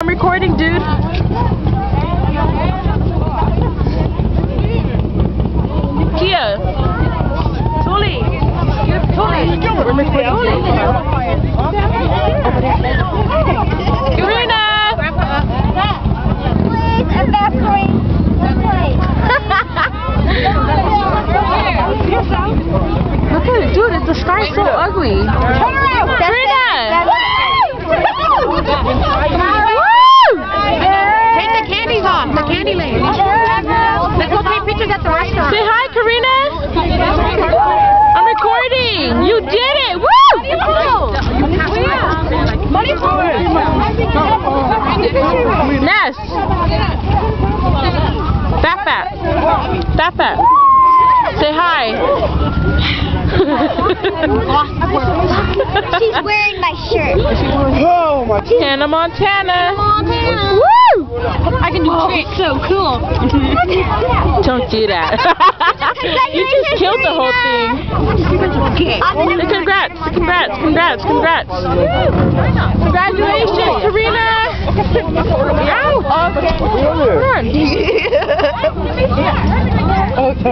I'm recording, dude. Kia. Tuli. We're recording. RiNAh. Please evaporate the plate. Look at it, dude. The sky's so ugly. Turn around. RiNAh. Take the candies off, the candy lane. Let's go take pictures at the restaurant. Say hi, Karina. I'm recording. You did it. Woo! Ness. Fat. Say hi. She's wearing my shirt. Oh my God. Hannah Montana. Woo! I can do tricks. So cool. Don't do that. You just killed the whole thing. Congrats. Congratulations to RiNAh. Come on.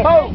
Oh.